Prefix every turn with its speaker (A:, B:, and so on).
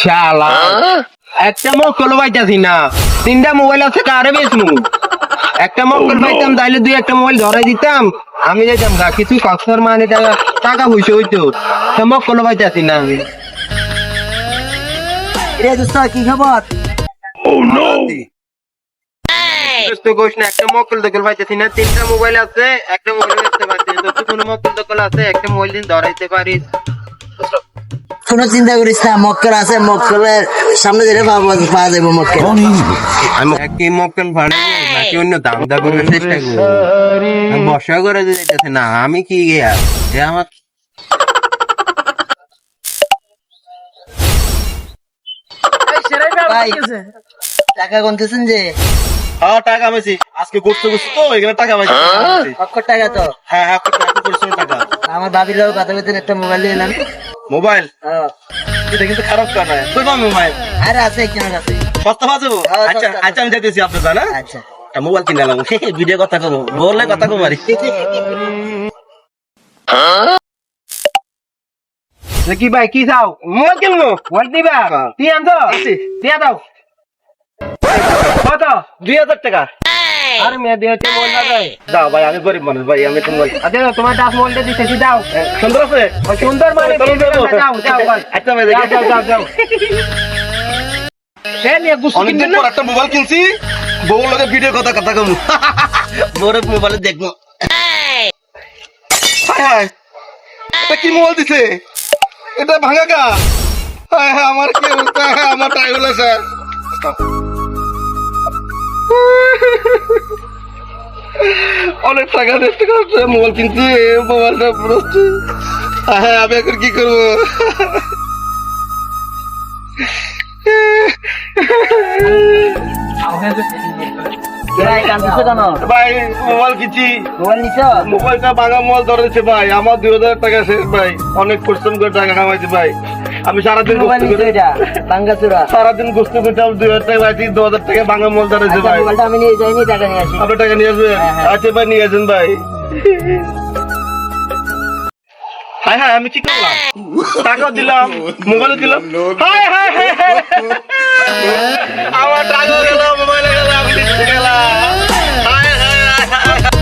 A: শালা একটা মক্কল পাইতাছি না, তিনটা মোবাইল আছে কারে বেচমু? একটা মক্কল পাইতাম তাইলে দুই একটা মোবাইল ধরাই দিতাম, আমি যাইতাম গা কিছু কক্সর মানে টাকা টাকা পয়সা হইতো। মক্কল পাইতাছি না আমি।
B: রে দোস্ত কি খবর?
A: দোস্ত কইস না, একটা মক্কল দখল পাইতাছি না, তিনটা মোবাইল আছে একটা মোবাইল বেচতে পারছি না। তোর কোনো মক্কল দখল আছে একটা মোবাইল দিন ধরাইতে পারিস?
B: কোনো চিন্তা করিস না, মক্কেল আছে, মক্কেলের সামনে যেটা পাওয়া যাবো মক্কেল।
A: আমি কি মক্কেল ভাড়া নাকি অন্য দাম দা করার চেষ্টা করবো? বর্ষা করে যাইতেছে না, আমি কি গিয়া যে আমার
B: ভাই টাকা গুনতেছেন যে?
C: হ্যাঁ টাকা পাইছি, আজকে করতে করছি তো এখানে টাকা পাইছি।
B: অক্ষর টাকা তো
C: হ্যাঁ হ্যাঁ পরিশ্রম টাকা।
B: আমার ভাবির লোক কথা বলতে একটা মোবাইল নিয়ে এলাম।
C: মোবাইল এটা কিন্তু খারাপ কাজ নয়, তুই পাবো মোবাইল
B: আরে আছে একজনের কাছে।
C: সস্তা পাবো। আচ্ছা আচ্ছা আমি যাইতেছি আপনার জানা
B: আচ্ছা
C: একটা মোবাইল কিনে এলাম, ভিডিও কথা কবো, বললে কথা কবো আরে।
A: কি ভাই কি চাও? মোবাইল কিনবো, মোবাইল দিবা? তুই আনছো? দিয়া দাও। কত?
C: 2000 টাকা।
A: আরে মেয়ে দিয়ে হচ্ছে মোবাইল দাও।
C: দাও ভাই, আমি গরিব মানুষ ভাই, আমি তো মোবাইল
A: আচ্ছা তোমার দাস মোবাইলটা দিতেছি, দাও।
C: সুন্দর আছে।
A: সুন্দর মানে যাও যাও ভাই।
C: আচ্ছা ভাই
A: যাও যাও যাও যাও। সে নিয়ে গুস্ত
C: অনেকদিন
A: কিনবেন না?
C: পর একটা মোবাইল কিনছি, বউ লোকে ভিডিও কথা কথা কবো, বউরে মোবাইলে দেখবো। হায় হায়, এটা কি মোবাইল দিছে? এটা ভাঙা গা। হায় হায়, আমার কি অবস্থা, আমার টাই হলো স্যার। অনেক টাকা নষ্ট করছে, মোবাইল কিনছি, মোবাইলটা পুরো হ্যাঁ, আমি এখন কি করবো?
B: ভাই কাঁদতেছো কেন?
C: ভাই মোবাইল কিনছি,
B: মোবাইল নিছ?
C: মোবাইলটা ভাঙা মোবাইল ধরে দিচ্ছে ভাই, আমার 2000 টাকা শেষ ভাই, অনেক পরিশ্রম করে টাকা কামাইছি ভাই, আমি সারাদিন
B: মোবাইল
C: গোস্ত
B: নিছ
C: করে
B: এটা বাঙ্গাচুরা?
C: সারাদিন গোস্ত করতে আমার 2000 টাকা পাইছি, 2000 টাকা ভাঙা মোবাইল ধরেছে
B: আচ্ছা
C: ভাই।
B: মোবাইলটা আমি নিয়ে যাইনি, টাকা নিয়ে আসি।
C: আপনার টাকা নিয়ে আসবেন?
B: হ্যাঁ, হ্যাঁ।
C: আচ্ছা ভাই নিয়ে আসেন ভাই। হ্যাঁ হ্যাঁ, আমি কি করলাম? টাকা দিলাম, মোবাইল দিলাম, হায় হায় হায় হায়। আমার টাকা গেল, মোবাইল